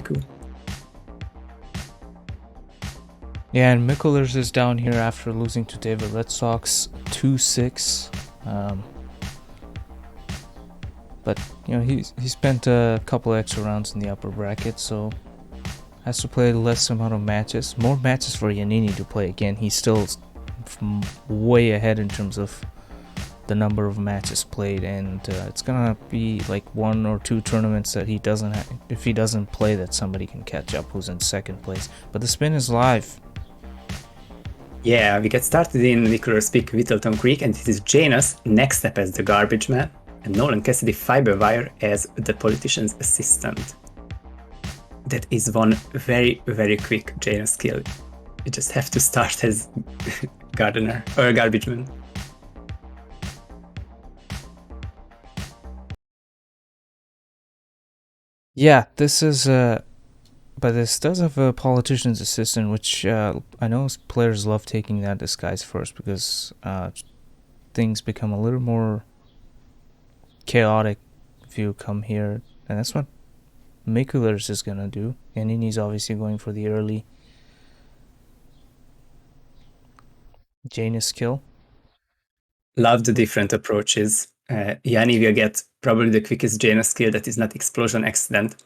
be cool. Yeah, and Mikulers is down here after losing to David Red Sox 2-6. But he spent a couple extra rounds in the upper bracket, so has to play less amount of matches. More matches for Yannini to play again. He's still way ahead in terms of the number of matches played, and it's gonna be like 1 or 2 tournaments that he doesn't if he doesn't play, that somebody can catch up who's in second place. But the spin is live. Yeah, we get started in mikulers Peak, Whittleton Creek, and it is Janus next step as the garbage man, and Nolan Cassidy Fiberwire as the politician's assistant. That is one very, very quick Janus skill. You just have to start as gardener or garbage man. Yeah, this is but this does have a politician's assistant, which I know players love taking that disguise first because things become a little more chaotic if you come here, and that's what mikulers is gonna do. Yannini's obviously going for the early Janus kill. Love the different approaches. Yanni will get probably the quickest Janus skill that is not explosion accident.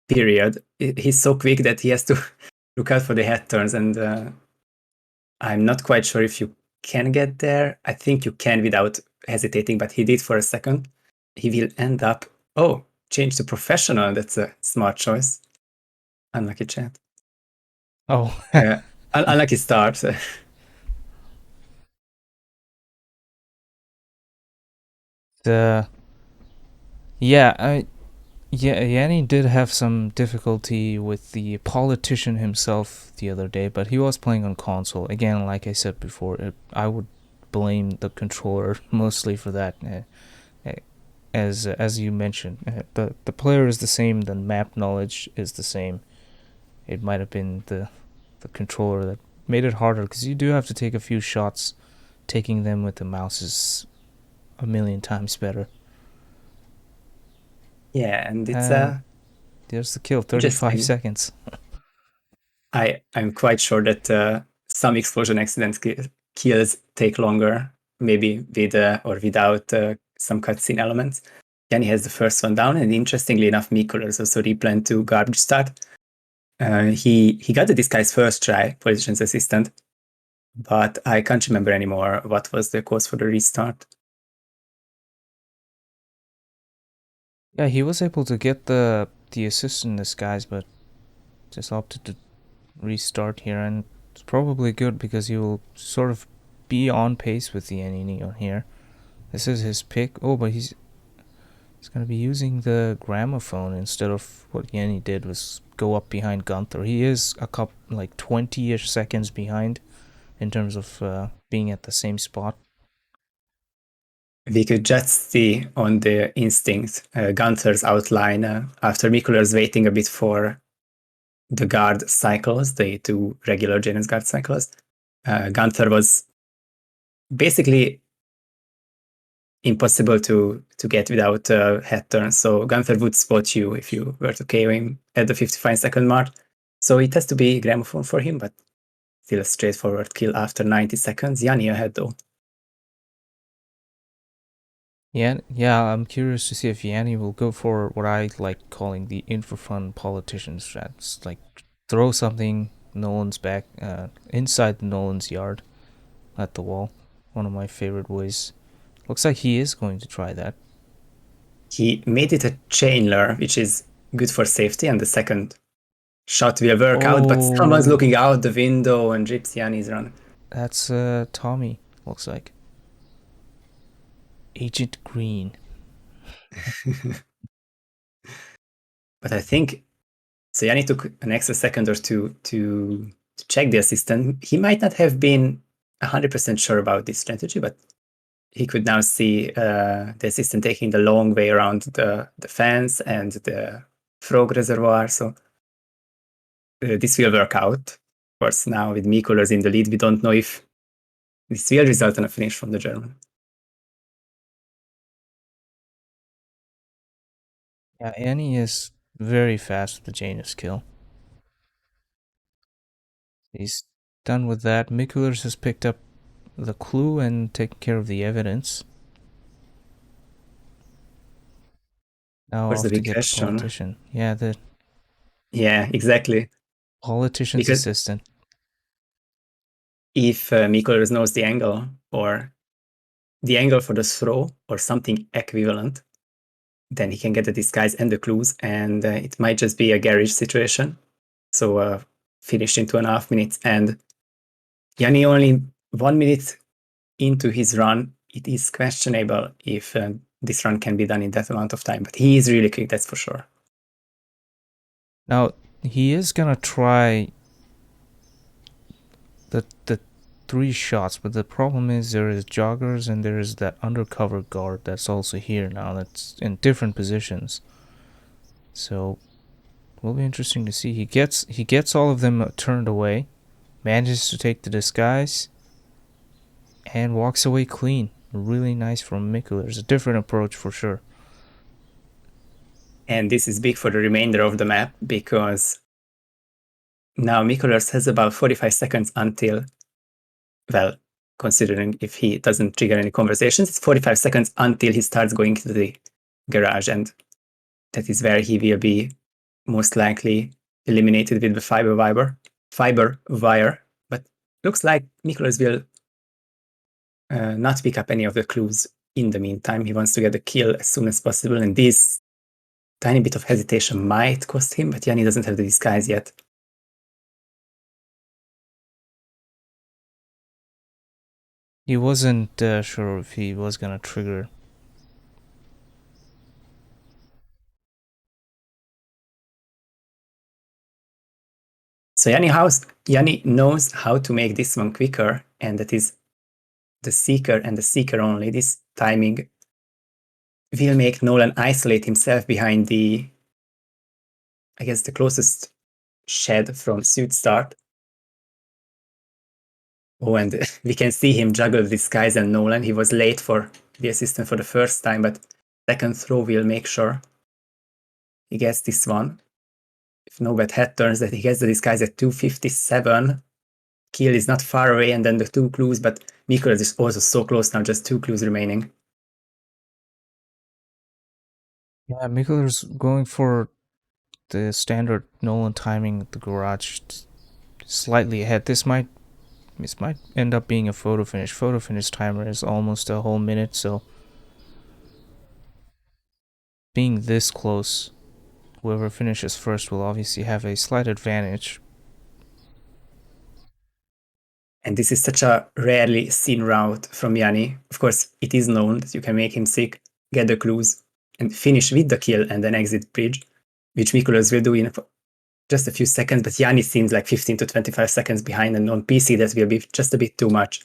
Period. He's so quick that he has to look out for the head turns, and I'm not quite sure if you can get there. I think you can without hesitating, but he did for a second. He will end up. Oh, change to professional. That's a smart choice. Unlucky chat. Oh, Unlucky start. Yanni did have some difficulty with the politician himself the other day, but he was playing on console. Again, like I said before, I would blame the controller mostly for that. As you mentioned, the player is the same, the map knowledge is the same. It might have been the controller that made it harder, because you do have to take a few shots. Taking them with the mouse is a million times better. Yeah, and it's there's the kill, 35 seconds. I'm quite sure that some explosion accident kills take longer, maybe with or without some cutscene elements. Yanni has the first one down, and interestingly enough, mikulers also replan to garbage start. He got the disguise first try, politician's assistant, but I can't remember anymore what was the cause for the restart. Yeah, he was able to get the assistant disguise, but just opted to restart here, and it's probably good because he will sort of be on pace with the Yannini on here. This is his pick. Oh, but he's gonna be using the gramophone instead of what Yannini did, was go up behind Gunther. He is a couple, like 20-ish seconds behind in terms of being at the same spot. We could just see on the instinct Gunther's outline after mikulers waiting a bit for the guard cycles, the 2 regular Janus guard cycles. Gunther was basically impossible to get without head turns. So Gunther would spot you if you were to KO him at the 55-second mark. So it has to be gramophone for him, but still a straightforward kill after 90 seconds. Yanni ahead though. Yeah, I'm curious to see if Yanni will go for what I like calling the infra-fun politician strats. Like, throw something Nolan's back, inside Nolan's yard at the wall. One of my favorite ways. Looks like he is going to try that. He made it a chain lure, which is good for safety, and the second shot will work out, but someone's looking out the window and rips Yanni's run. That's Tommy, looks like. Agent Green. But I think so. Yanni took an extra second or two to check the assistant. He might not have been 100% sure about this strategy, but he could now see the assistant taking the long way around the fence and the frog reservoir. So this will work out. Of course, now with mikulers in the lead, we don't know if this will result in a finish from the German. Yeah, Annie is Very fast with the Janus kill. He's done with that. Mikulers has picked up the clue and taken care of the evidence. Now What's the off to big get the question? politician. Yeah, the Yeah, exactly. politician's Because assistant. if mikulers knows the angle or the angle for the throw or something equivalent, then he can get the disguise and the clues, and it might just be a garage situation. So finished in 2.5 minutes, and Yanni only 1 minute into his run. It is questionable if this run can be done in that amount of time, but he is really quick, that's for sure. Now he is gonna try the 3 shots, but the problem is there is joggers and there is that undercover guard that's also here now. That's in different positions. So it will be interesting to see. He gets all of them turned away, manages to take the disguise, and walks away clean. Really nice from Mikulers. A different approach for sure. And this is big for the remainder of the map because now mikulers has about 45 seconds until, well, considering if he doesn't trigger any conversations, it's 45 seconds until he starts going to the garage, and that is where he will be most likely eliminated with the fiber wire. But looks like mikulers will not pick up any of the clues in the meantime. He wants to get the kill as soon as possible, and this tiny bit of hesitation might cost him, but Yanni doesn't have the disguise yet. He wasn't sure if he was gonna trigger. So Yanni knows how to make this one quicker, and that is the seeker and the seeker only. This timing will make Nolan isolate himself behind the, I guess, the closest shed from suit start. Oh, and we can see him juggle disguise and Nolan. He was late for the assistant for the first time, but second throw will make sure he gets this one. If no bad head turns that he gets the disguise at 257. Kill is not far away, and then the 2 clues, but mikulers is also so close now, just 2 clues remaining. Yeah, Mikulers going for the standard Nolan timing at the garage, slightly ahead. This might end up being a photo finish. Photo finish timer is almost a whole minute, so being this close, whoever finishes first will obviously have a slight advantage. And this is such a rarely seen route from Yanni. Of course, it is known that you can make him sick, get the clues, and finish with the kill and then exit bridge, which mikulers will do in just a few seconds, but Yanni seems like 15 to 25 seconds behind, and on PC that will be just a bit too much.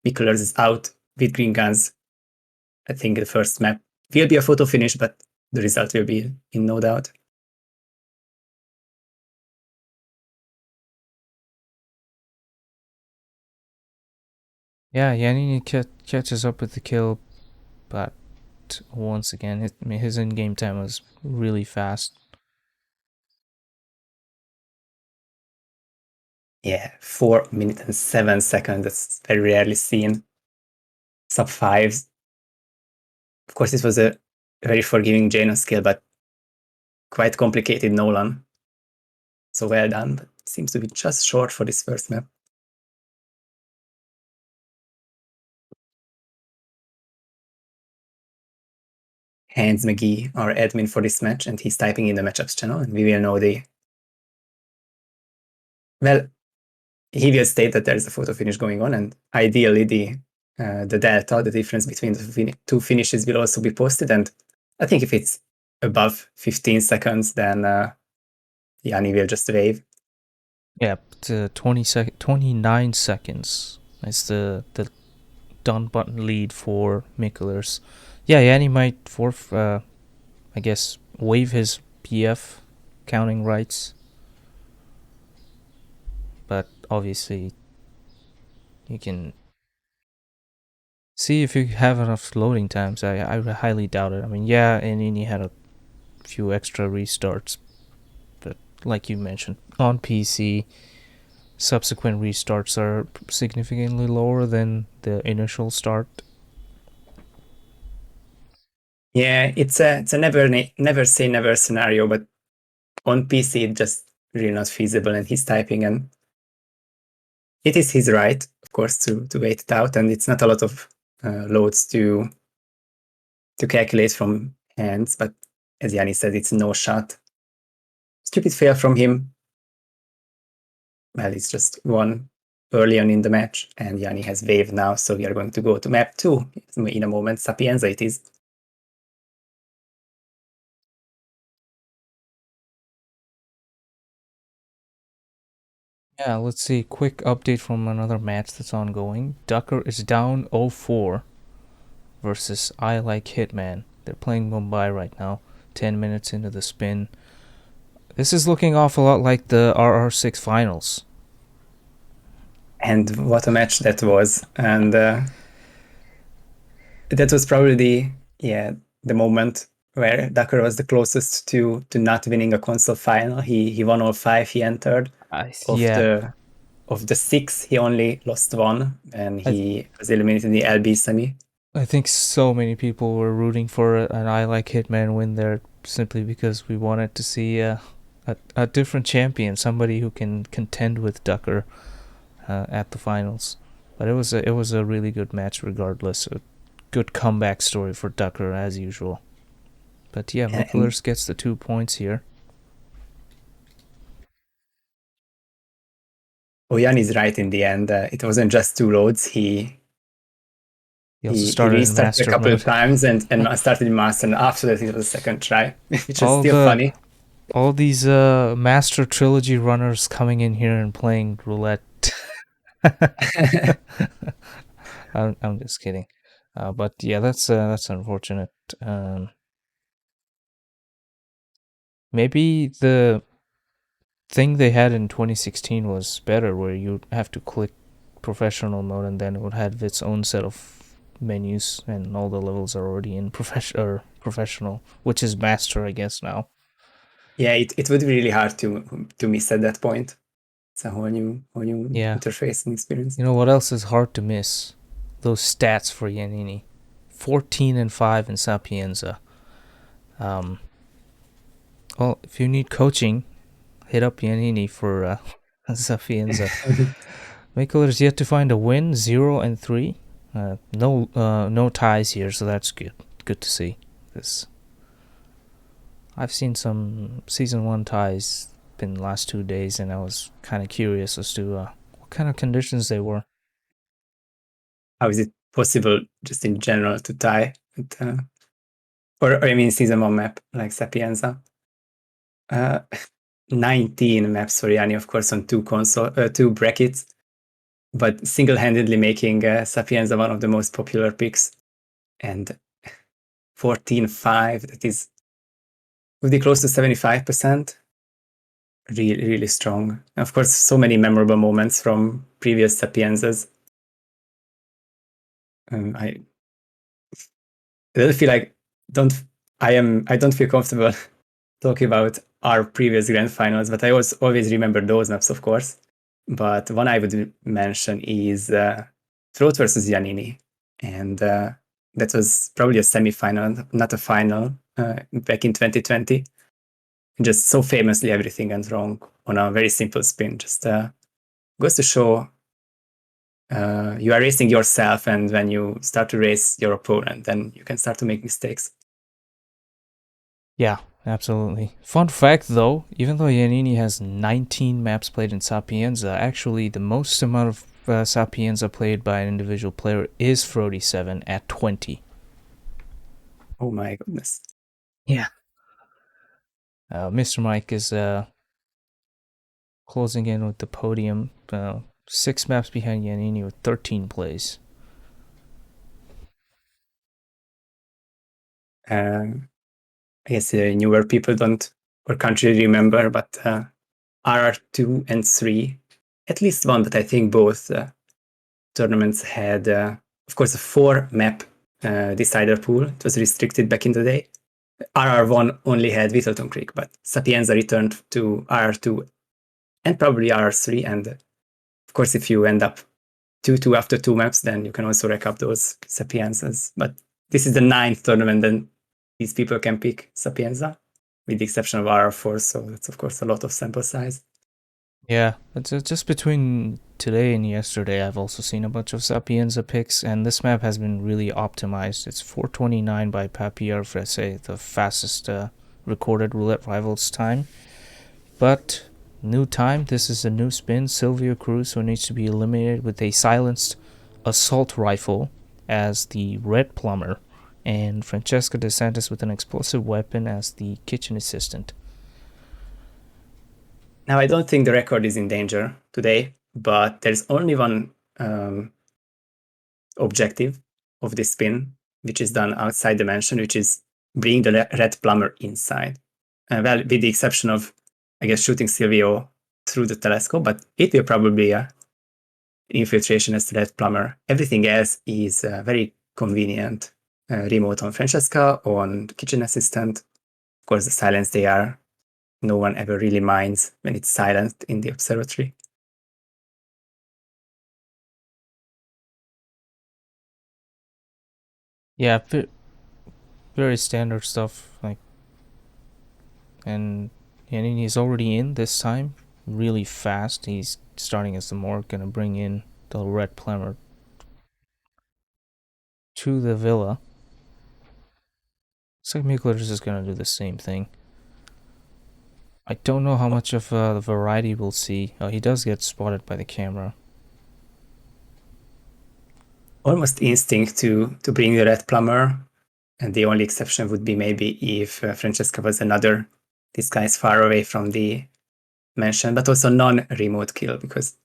mikulers is out with green guns. I think the first map will be a photo finish, but the result will be in no doubt. Yeah, Yannini catches up with the kill, but once again, his in-game time was really fast. Yeah, 4 minutes and 7 seconds. That's very rarely seen. Sub 5s. Of course, this was a very forgiving Janus skill, but quite complicated Nolan. So well done, but seems to be just short for this first map. Hans McGee, our admin for this match, and he's typing in the matchups channel, and we will know the. Well, he will state that there is a photo finish going on, and ideally the delta, the difference between the 2 finishes, will also be posted. And I think if it's above 15 seconds, then Yanni will just wave. Yeah, 29 seconds. That's the done button lead for Mikulers. Yeah, Yanni might I guess, waive his PF counting rights. But obviously, you can see if you have enough loading times. I highly doubt it. I mean, yeah, Yannini had a few extra restarts, like you mentioned, on PC, subsequent restarts are significantly lower than the initial start. Yeah, it's a never say never scenario, but on PC it's just really not feasible, and he's typing, and it is his right, of course, to wait it out, and it's not a lot of loads to calculate from hands, but as Yanni said, it's no shot. Stupid fail from him. Well, it's just one early on in the match, and Yanni has waved now, so we are going to go to map 2 in a moment. Sapienza it is. Yeah, let's see. Quick update from another match that's ongoing. Ducker is down 0-4 versus I Like Hitman. They're playing Mumbai right now, 10 minutes into the spin. This is looking awful lot like the RR6 finals. And what a match that was. And that was probably the moment where Ducker was the closest to not winning a console final. He won all 5 he entered. Of the 6, he only lost 1, and he was eliminated in the LB semi. I think so many people were rooting for an I Like Hitman win there simply because we wanted to see a different champion, somebody who can contend with Ducker at the finals. But it was a really good match regardless. A good comeback story for Ducker as usual. But yeah, mikulers gets the 2 points here. Jan is right in the end. It wasn't just 2 loads. He restarted a couple of times and started in master, and after that it was the second try, which is still funny. All these master trilogy runners coming in here and playing roulette. I'm just kidding. But yeah, that's unfortunate. Maybe the thing they had in 2016 was better, where you have to click professional mode and then it would have its own set of menus, and all the levels are already in professional, which is master, I guess, now. Yeah, it would be really hard to miss at that point. It's a whole new interface and experience. You know what else is hard to miss? Those stats for Yannini. 14-5 in Sapienza. Well, if you need coaching, hit up Yannini for Sapienza. mikulers yet to find a win, 0-3. No ties here, so that's good. Good to see. This I've seen some season 1 ties in the last 2 days, and I was kind of curious as to what kind of conditions they were. How is it possible, just in general, to tie? Or I mean, season 1 map like Sapienza. 19 maps for Yanni, of course, on 2 brackets, but single-handedly making Sapienza one of the most popular picks. And 14-5, that is would be close to 75%. Really, really strong. And of course, so many memorable moments from previous Sapienzas. I don't feel like I don't feel comfortable talking about our previous grand finals, but I always remember those maps, of course. But one I would mention is Throat versus Yannini, and that was probably a semi-final, not a final, back in 2020. Just so famously, everything went wrong on a very simple spin. Just goes to show you are racing yourself, and when you start to race your opponent, then you can start to make mistakes. Yeah, absolutely. Fun fact, though, even though Yannini has 19 maps played in Sapienza, actually the most amount of Sapienza played by an individual player is Frody7 at 20. Oh my goodness. Yeah. Mr. Mike is closing in with the podium, 6 maps behind Yannini with 13 plays. I guess newer people don't or can't really remember, but RR2 and 3, at least one, but I think both tournaments had, of course, a 4 map decider pool. It was restricted back in the day. RR1 only had Whittleton Creek, but Sapienza returned to RR2 and probably RR3. And of course, if you end up 2-2 after 2 maps, then you can also rack up those Sapienzas. But this is the 9th tournament, and these people can pick Sapienza, with the exception of RR4. So that's, of course, a lot of sample size. Yeah, it's just between today and yesterday, I've also seen a bunch of Sapienza picks, and this map has been really optimized. It's 4:29 by Papier Frese, the fastest recorded Roulette Rivals time. But new time, this is a new spin. Silvio Cruz, who needs to be eliminated with a silenced assault rifle as the Red Plumber, and Francesca DeSantis with an explosive weapon as the kitchen assistant. Now, I don't think the record is in danger today, but there's only one objective of this spin, which is done outside the mansion, which is bring the Red Plumber inside. Well, with the exception of, I guess, shooting Silvio through the telescope, but it will probably infiltration as the Red Plumber. Everything else is very convenient. Remote on Francesca, on kitchen assistant. Of course, the silence they are. No one ever really minds when it's silent in the observatory. Yeah, very standard stuff. And Yannini is already in this time, really fast. He's starting as the morgue, gonna bring in the Red Plumber to the villa. Looks like mikulers is gonna do the same thing. I don't know how much of the variety we'll see. Oh, he does get spotted by the camera. Almost instinct to bring the Red Plumber, and the only exception would be maybe if Francesca was another disguise far away from the mansion, but also non-remote kill, because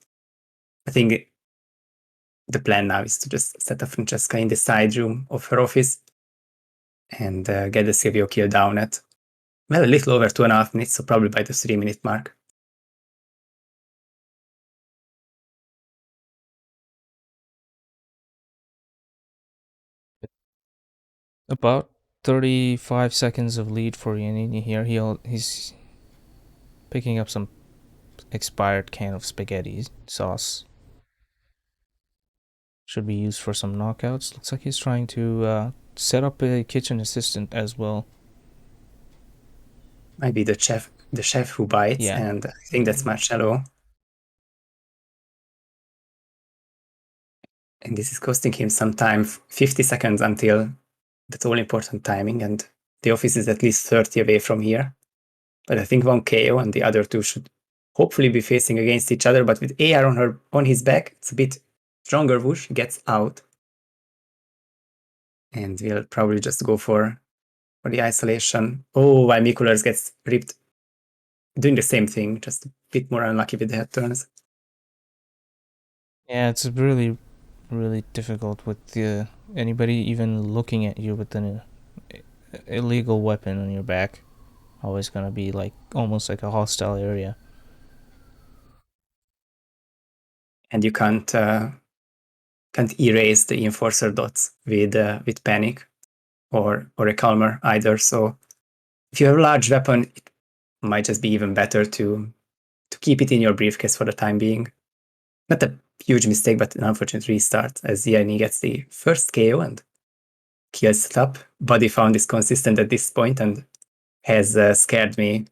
I think the plan now is to just set up Francesca in the side room of her office and get the Silvio kill down at, well, a little over 2.5 minutes, so probably by the 3-minute mark. About 35 seconds of lead for Yannini here. He's picking up some expired can of spaghetti sauce. Should be used for some knockouts. Looks like he's trying to set up a kitchen assistant as well. Might be the chef who bites, Yeah. and I think that's Marcello. And this is costing him some time, 50 seconds until that all-important timing, and the office is at least 30 away from here. But I think one KO and the other two should hopefully be facing against each other, but with AR on his back, it's a bit stronger whoosh, gets out. And we'll probably just go for the isolation. Oh, while mikulers gets ripped, doing the same thing, just a bit more unlucky with the head turns. Yeah, it's really, really difficult with anybody even looking at you with an illegal weapon on your back. Always gonna be like almost like a hostile area. And you can't erase the enforcer dots with panic or a calmer either. So if you have a large weapon, it might just be even better to keep it in your briefcase for the time being. Not a huge mistake, but an unfortunate restart as Yannini gets the first KO and kills it up. Body found is consistent at this point and has scared me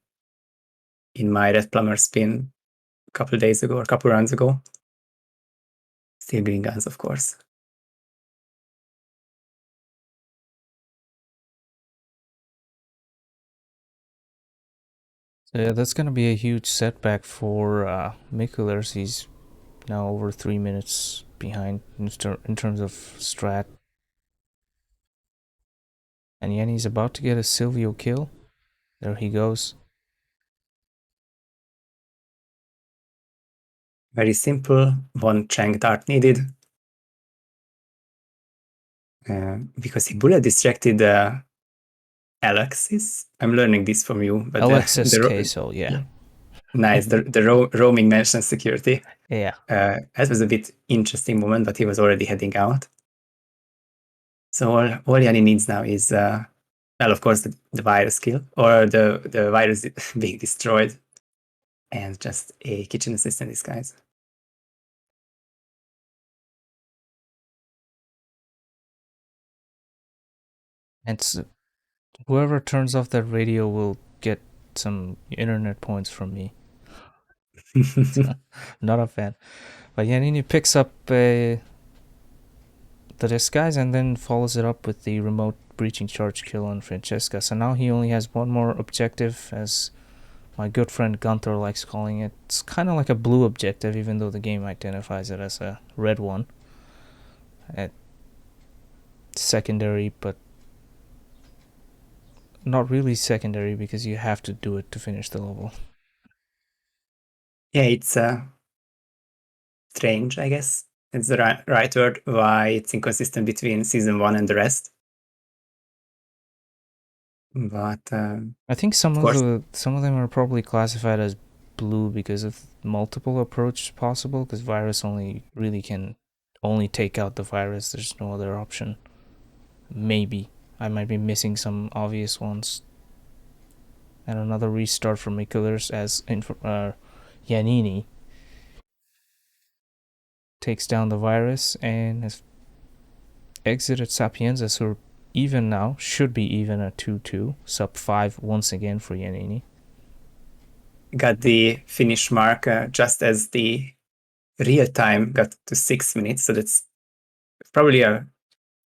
in my Red Plumber spin a couple days ago or a couple rounds ago. Still green guns, of course. So yeah, that's gonna be a huge setback for mikulers. He's now over 3 minutes behind in terms of strat. And Yannini's about to get a Silvio kill. There he goes. Very simple, one Chang dart needed. Because he bullet distracted Alexis. I'm learning this from you. But Alexis Queso, yeah. Nice, the roaming mansion security. Yeah. That was a bit interesting moment, but he was already heading out. So all Yanni needs now is well, of course, the virus kill or the virus being destroyed, and just a kitchen assistant disguise. And whoever turns off that radio will get some internet points from me. Not a fan. But Yannini picks up the disguise and then follows it up with the remote breaching charge kill on Francesca. So now he only has one more objective, as my good friend Gunther likes calling it. It's kind of like a blue objective, even though the game identifies it as a red one. Secondary, but not really secondary because you have to do it to finish the level. Yeah, it's strange, I guess. It's the right word, why it's inconsistent between season 1 and the rest. But I think some of them are probably classified as blue because of multiple approach possible, because virus only really can only take out the virus. There's no other option. Maybe I might be missing some obvious ones. And another restart for mikulers, as Yannini takes down the virus and has exited Sapienza, so even now, should be even at 2-2, sub 5 once again for Yannini. Got the finish mark just as the real time got to 6 minutes, so that's probably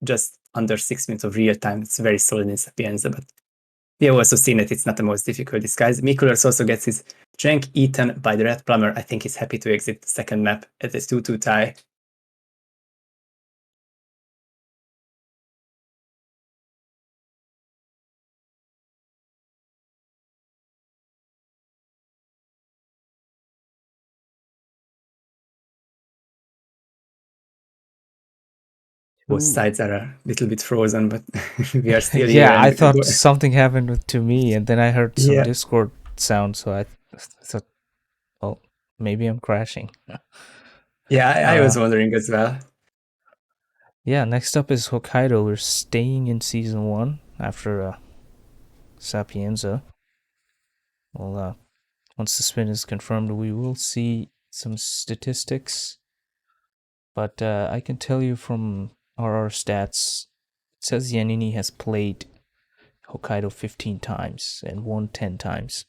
just under 6 minutes of real time. It's very solid in Sapienza, but we have also seen that it's not the most difficult disguise. mikulers also gets his drink eaten by the Red Plumber. I think he's happy to exit the second map at the 2-2 tie. Both sides are a little bit frozen, but we are still here. Yeah, I thought something happened to me, and then I heard some Discord sound, so I thought, well, maybe I'm crashing. Yeah, I was wondering as well. Yeah, next up is Hokkaido. We're staying in season 1 after Sapienza. Well, once the spin is confirmed, we will see some statistics. But I can tell you from RR stats, it says Yannini has played Hokkaido 15 times and won 10 times.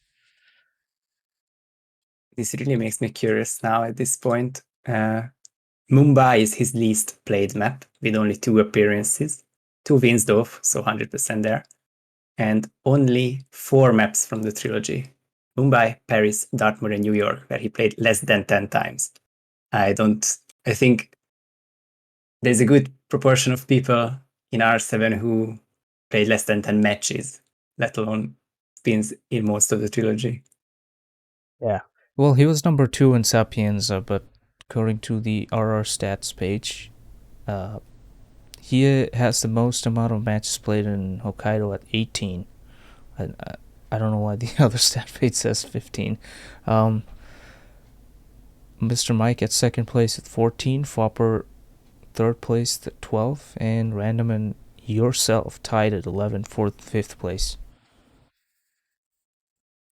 This really makes me curious now at this point. Mumbai is his least played map with only 2 appearances, 2 wins though, so 100% there, and only 4 maps from the trilogy: Mumbai, Paris, Dartmoor, and New York, where he played less than 10 times. I think there's a good proportion of people in R7 who played less than 10 matches, let alone spins in most of the trilogy. Yeah. Well, he was number 2 in Sapienza, but according to the RR stats page, he has the most amount of matches played in Hokkaido at 18. I don't know why the other stat page says 15. Mr. Mike at second place at 14, Fopper third place at 12, and Random and yourself tied at 11, fourth, fifth place.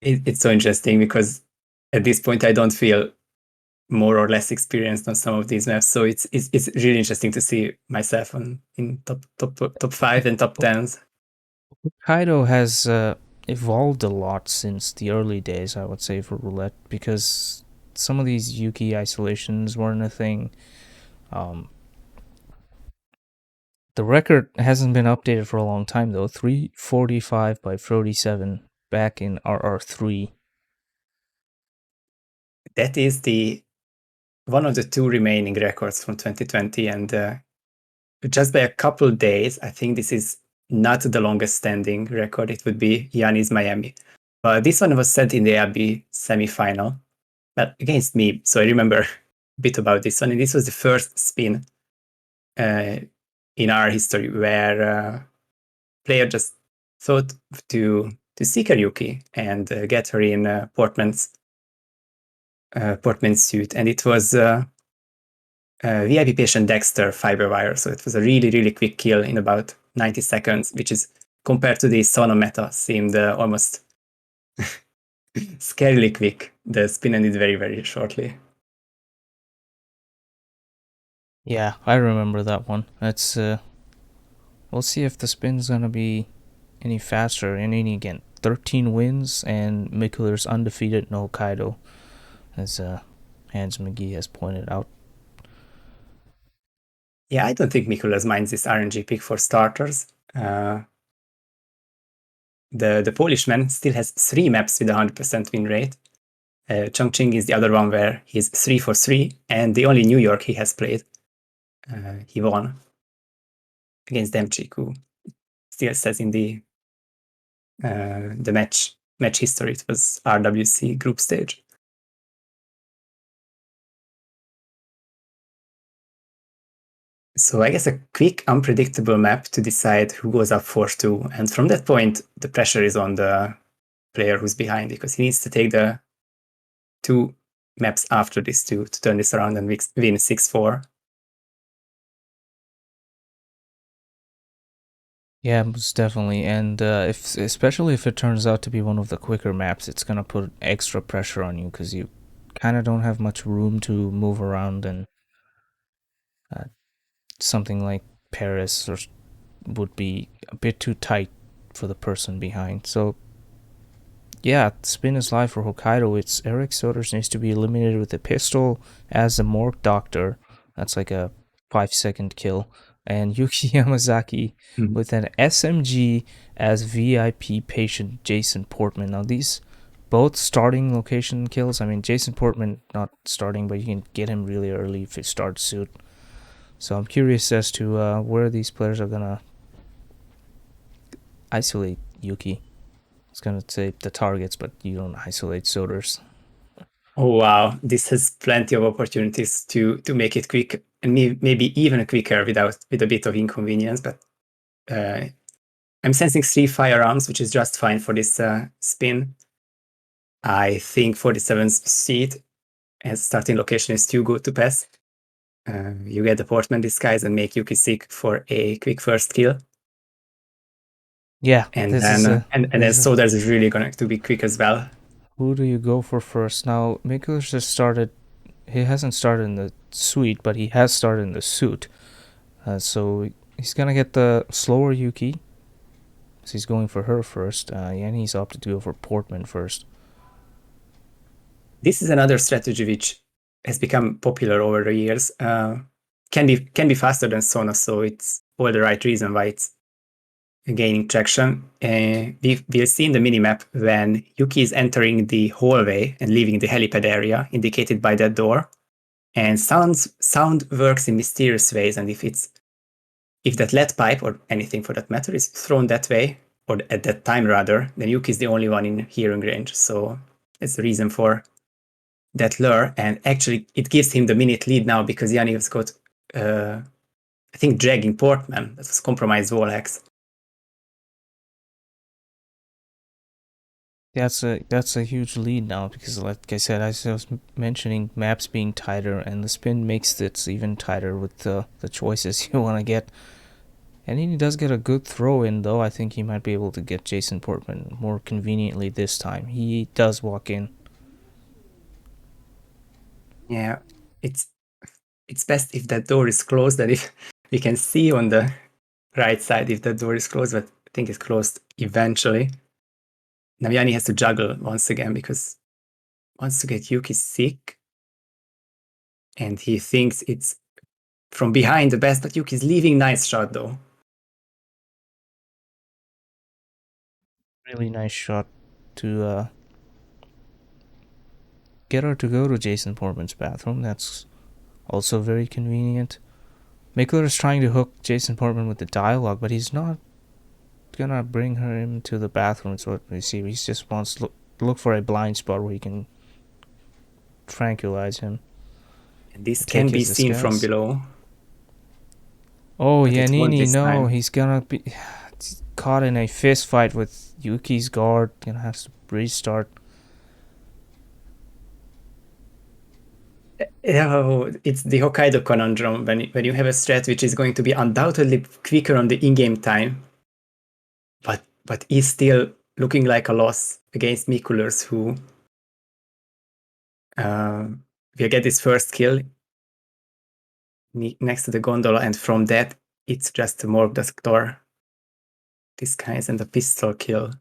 It's so interesting because at this point I don't feel more or less experienced on some of these maps, so it's really interesting to see myself in top 5 and top 10s. Hokkaido has evolved a lot since the early days, I would say, for Roulette, because some of these Yuki isolations weren't a thing. The record hasn't been updated for a long time, though. 345 by 47 back in RR3. That is one of the 2 remaining records from 2020, and just by a couple days, I think this is not the longest standing record. It would be Yanni's Miami. But this one was set in the AB semi-final, but against me. So I remember a bit about this one. And this was the first spin in our history where player just thought to seek a Yuki and get her in Portman's suit. And it was VIP patient Dexter Fiberwire. So it was a really, really quick kill in about 90 seconds, which is compared to the Sona meta, seemed almost scarily quick. The spin ended very, very shortly. Yeah, I remember that one. That's we'll see if the spin's gonna be any faster. Yannini again, 13 wins, and mikulers undefeated in Hokkaido, as Hans McGee has pointed out. Yeah, I don't think mikulers minds this RNG pick for starters. The Polish man still has 3 maps with 100% win rate. Chongqing is the other one where he's 3 for 3, and the only New York he has played. He won against Demchik, who still says in the match history it was RWC group stage. So I guess a quick, unpredictable map to decide who goes up 4-2, and from that point, the pressure is on the player who's behind, because he needs to take the 2 maps after this to turn this around and win 6-4. Yeah, most definitely, and especially if it turns out to be one of the quicker maps, it's gonna put extra pressure on you because you kind of don't have much room to move around, and something like Paris would be a bit too tight for the person behind. So yeah, spin is live for Hokkaido. It's Eric Soder's needs to be eliminated with a pistol as a morgue doctor. That's like a 5-second kill. And Yuki Yamazaki with an SMG as VIP patient Jason Portman. Now these both starting location kills. I mean, Jason Portman not starting, but you can get him really early if it starts suit. So I'm curious as to where these players are gonna isolate Yuki. I was gonna say the targets, but you don't isolate Soders. Oh wow, this has plenty of opportunities to make it quick, and maybe even quicker with a bit of inconvenience. But I'm sensing 3 firearms, which is just fine for this spin. I think 47's seat as starting location is too good to pass. You get the Portman disguise and make Yuki sick for a quick first kill. Yeah, and then Soders is really going to be quick as well. Who do you go for first? Now, Mikulic just started. He hasn't started in the suite, but he has started in the suit. So he's gonna get the slower Yuki. So he's going for her first. Yannini's opted to go for Portman first. This is another strategy which has become popular over the years. Can be faster than Sona, so it's all the right reason why it's gaining traction. We'll see in the minimap when Yuki is entering the hallway and leaving the helipad area indicated by that door, and sound works in mysterious ways, and if that lead pipe or anything for that matter is thrown that way, or at that time rather, then Yuki is the only one in hearing range. So it's the reason for that lure, and actually it gives him the minute lead now because Yannini has got I think dragging Portman that was compromised wall hacks. That's a huge lead now because, like I said, as I was mentioning, maps being tighter, and the spin makes it even tighter with the choices you want to get. And he does get a good throw in, though. I think he might be able to get Jason Portman more conveniently this time. He does walk in. Yeah, it's best if that door is closed, and if we can see on the right side if that door is closed, but I think it's closed eventually. Now Yannini has to juggle once again because he wants to get Yuki sick, and he thinks it's from behind the best, but Yuki's leaving. Nice shot though. Really nice shot to get her to go to Jason Portman's bathroom. That's also very convenient. Mikler is trying to hook Jason Portman with the dialogue, but he's not gonna bring her into the bathroom. It's what we see. He just wants to look for a blind spot where he can tranquilize him. And this can be seen from below. Oh, Yannini, no, he's gonna be caught in a fist fight with Yuki's guard. Gonna have to restart. It's the Hokkaido conundrum when you have a strat which is going to be undoubtedly quicker on the in-game time, but but he's still looking like a loss against mikulers, who will get his first kill next to the gondola, and from that it's just a morgue doctor disguise and a pistol kill.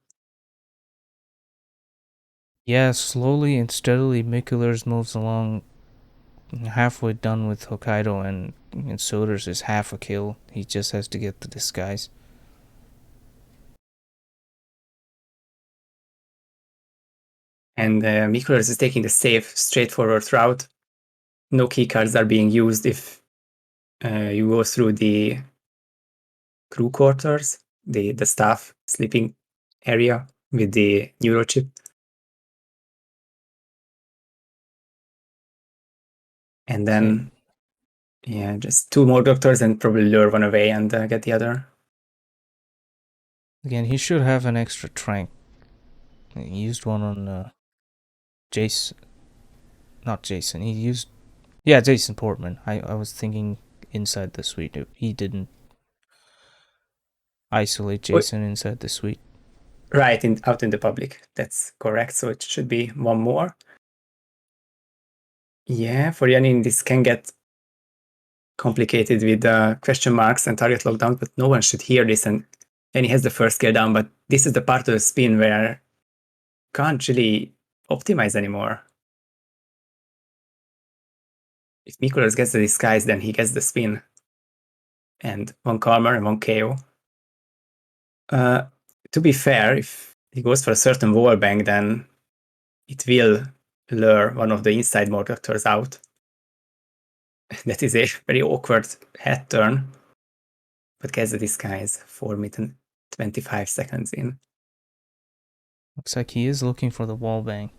Yeah, slowly and steadily, mikulers moves along, halfway done with Hokkaido, and Soder's is half a kill. He just has to get the disguise. And mikulers is taking the safe, straightforward route. No keycards are being used if you go through the crew quarters, the staff sleeping area with the neurochip. And then, yeah, just 2 more doctors and probably lure one away and get the other. Again, he should have an extra trank. He used one on Jason. Not Jason. He used... Yeah, Jason Portman. I was thinking inside the suite. He didn't isolate Jason inside the suite. Right, out in the public. That's correct. So it should be 1 more. Yeah, for Yannini, this can get complicated with question marks and target lockdown, but no one should hear this, and he has the first kill down, but this is the part of the spin where can't really optimize anymore. If mikulers gets the disguise, then he gets the spin. And 1 Calmer and 1 KO. To be fair, if he goes for a certain wallbang, then it will lure one of the inside morgue doctors out. That is a very awkward head turn, but gets the disguise 4 minutes and 25 seconds in. Looks like he is looking for the wall bang.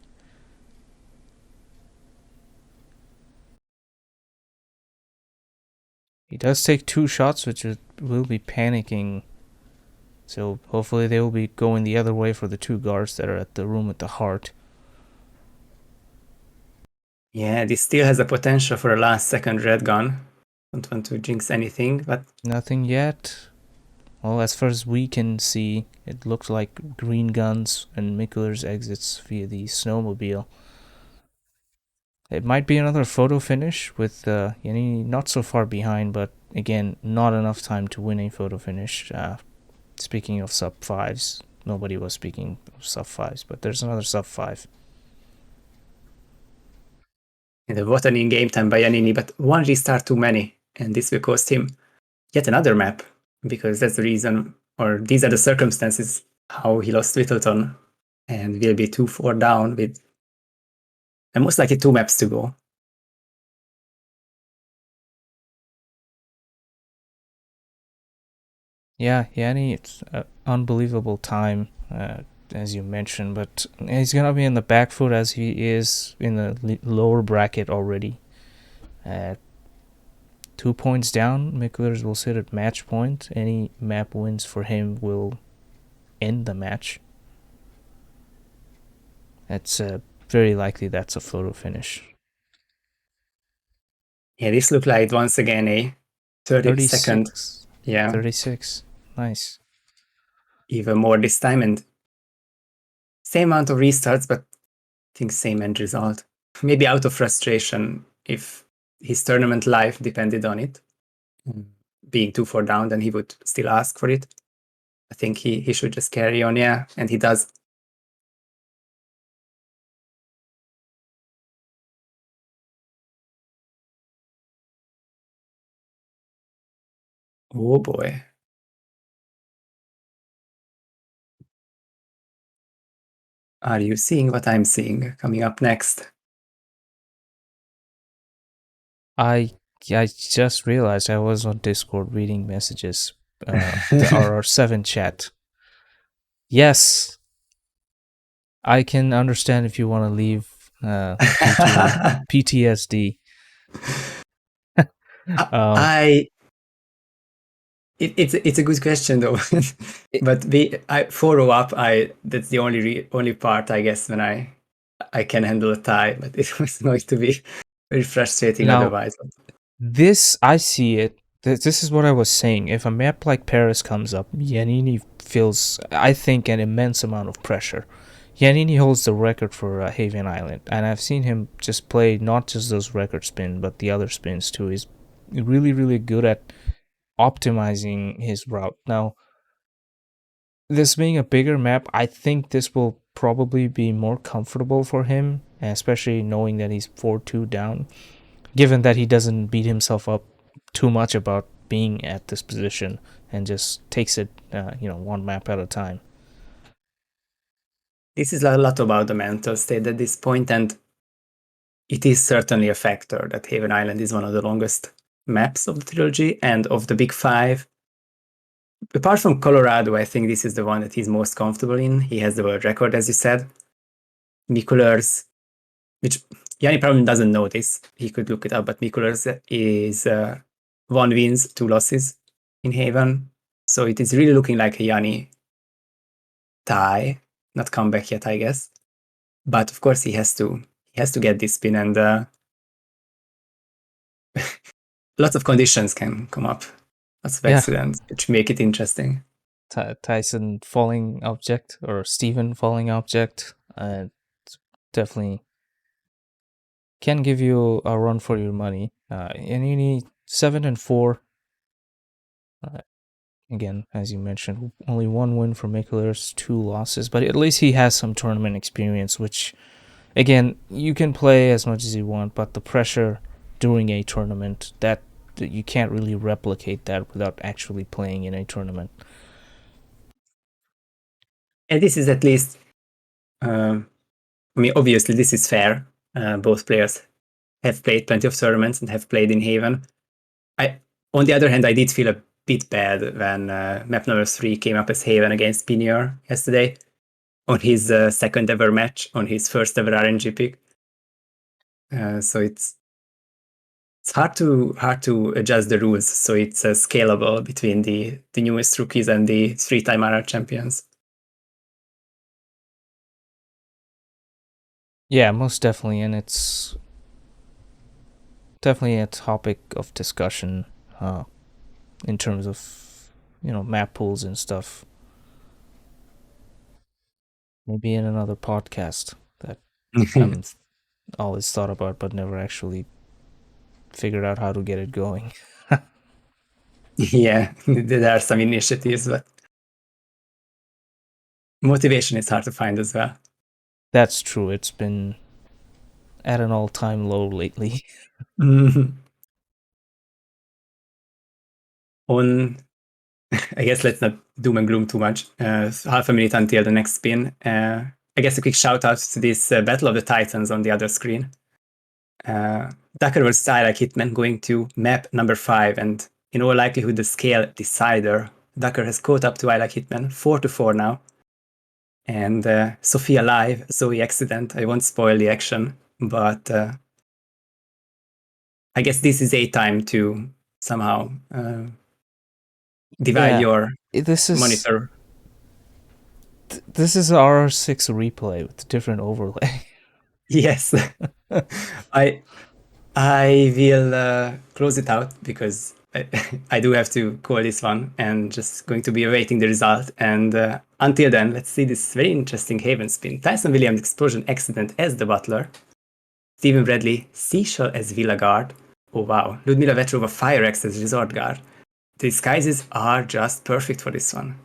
He does take 2 shots, which will be panicking. So hopefully they will be going the other way for the 2 guards that are at the room at the heart. Yeah, this still has a potential for a last second red gun. Don't want to jinx anything, but... Nothing yet. Well, as far as we can see, it looks like green guns and mikulers exits via the snowmobile. It might be another photo finish with Yannini not so far behind, but again, not enough time to win a photo finish. Speaking of sub 5s, nobody was speaking of sub 5s, but there's another sub 5. And what an in-game time by Yannini, but 1 restart too many, and this will cost him yet another map, because that's the reason, or these are the circumstances how he lost Whittleton, and will be 2-4 down with, and most likely 2 maps to go. Yeah, Yanni, it's an unbelievable time, as you mentioned, but he's gonna be in the back foot as he is in the lower bracket already. 2 points down, mikulers will sit at match point. Any map wins for him will end the match. It's very likely that's a photo finish. Yeah, this looked like once again a 30-second. Yeah. 36. Nice. Even more this time, and same amount of restarts, but I think same end result. Maybe out of frustration, if his tournament life depended on it, being 2-4 down, then he would still ask for it. I think he should just carry on, yeah, and he does. Oh boy. Are you seeing what I'm seeing coming up next? I just realized I was on Discord reading messages. The RR7 chat. Yes, I can understand if you want to leave due to PTSD. It's a good question though, but I 4-0 up. That's the only part I guess when I can handle a tie, but it was going to be very frustrating Now, otherwise. this I see it This is what I was saying. If a map like Paris comes up, Yannini feels, I think, an immense amount of pressure. Yannini holds the record for Haven Island, and I've seen him just play not just those record spins, but the other spins too. He's really, really good at optimizing his route. Now, this being a bigger map, I think this will probably be more comfortable for him, especially knowing that he's 4-2 down, given that he doesn't beat himself up too much about being at this position and just takes it, one map at a time. This is a lot about the mental state at this point, and it is certainly a factor that Haven Island is one of the longest maps of the trilogy and of the big five. Apart from Colorado, I think this is the one that he's most comfortable in. He has the world record, as you said. Mikulers, which Yanni probably doesn't know this. He could look it up, but Mikulers is 1 wins, 2 losses in Haven. So it is really looking like a Yanni tie, not comeback yet, I guess. But of course, he has to get this spin, and lots of conditions can come up. Lots of accidents, which make it interesting. Tyson falling object or Steven falling object definitely can give you a run for your money. And you need 7-4. Again, as you mentioned, only 1 win for mikulers, 2 losses, but at least he has some tournament experience, which, again, you can play as much as you want, but the pressure during a tournament, that you can't really replicate that without actually playing in a tournament. And this is at least, obviously this is fair. Both players have played plenty of tournaments and have played in Haven. On the other hand, I did feel a bit bad when map number 3 came up as Haven against Pinior yesterday on his second ever match, on his first ever RNG pick. So it's hard to adjust the rules so it's scalable between the newest rookies and the 3-time RR champions. Yeah, most definitely, and it's definitely a topic of discussion in terms of map pools and stuff. Maybe in another podcast that I'm always thought about but never actually figured out how to get it going. Yeah, there are some initiatives, but motivation is hard to find as well. That's true. It's been at an all-time low lately. On, I guess let's not doom and gloom too much. Half a minute until the next spin. I guess a quick shout out to this Battle of the Titans on the other screen. Ducker versus I Like Hitman going to map number 5, and in all likelihood the scale decider. Ducker has caught up to I Like Hitman, 4-4 now. And Sophia live, Zoe accident. I won't spoil the action, but I guess this is a time to somehow divide your monitor. This is R6 replay with a different overlay. Yes. I will close it out because I do have to call this one and just going to be awaiting the result. And until then, let's see this very interesting Haven spin. Tyson Williams Explosion Accident as the Butler. Stephen Bradley Seashell as Villa Guard. Oh wow. Ludmila Vetrova Fire Axe as Resort Guard. The disguises are just perfect for this one.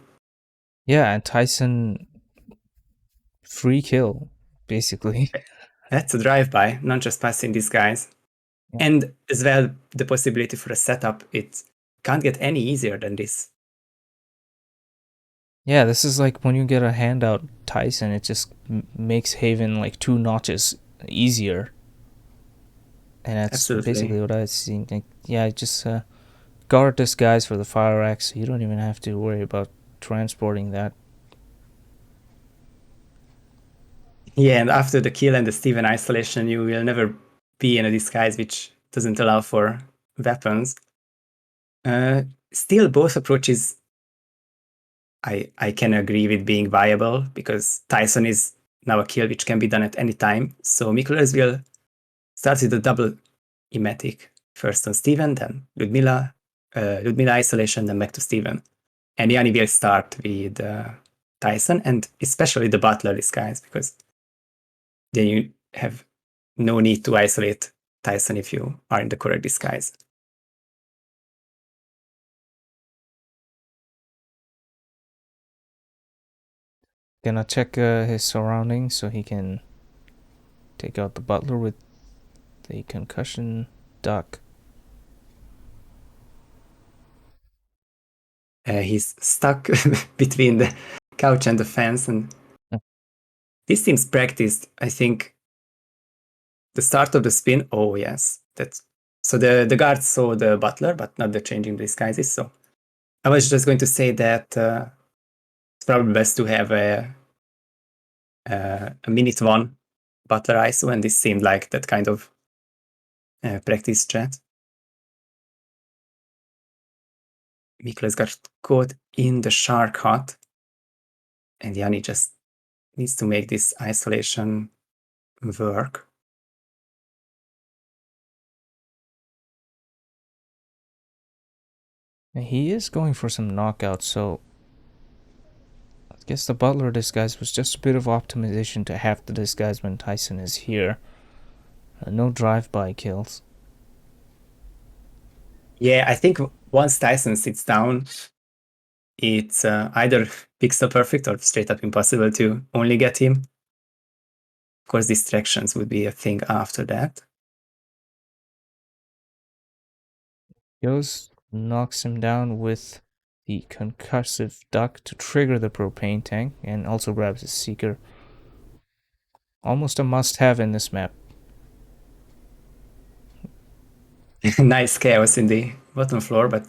Yeah, and Tyson free kill, basically. That's a drive-by, not just passing these guys. Yeah. And as well, the possibility for a setup, it can't get any easier than this. Yeah, this is like when you get a handout Tyson, it just makes Haven like 2 notches easier. And that's Absolutely. Basically what I was seeing. Like, yeah, just guard this guys for the fire axe. You don't even have to worry about transporting that. Yeah, and after the kill and the Steven isolation, you will never be in a disguise which doesn't allow for weapons. Still, both approaches I can agree with being viable, because Tyson is now a kill which can be done at any time. So mikulers will start with a double emetic. First on Steven, then Ludmila, Ludmila isolation, then back to Steven. And Yanni will start with Tyson, and especially the butler disguise, because then you have no need to isolate Tyson if you are in the correct disguise. Gonna check his surroundings so he can take out the butler with the concussion duck. He's stuck between the couch and the fence, and this seems practiced. I think the start of the spin. Oh yes, that's so the guards saw the butler, but not the changing disguises. So I was just going to say that it's probably best to have a minute one butler ISO, and this seemed like that kind of practice strat. Mikulers got caught in the shark hut, and Yanni just needs to make this isolation work. He is going for some knockouts, so I guess the butler disguise was just a bit of optimization to have the disguise when Tyson is here. No drive-by kills. Yeah, I think once Tyson sits down, it's either pixel perfect or straight up impossible to only get him. Of course, distractions would be a thing after that. Goes, knocks him down with the concussive duck to trigger the propane tank, and also grabs his seeker. Almost a must-have in this map. Nice chaos in the bottom floor, but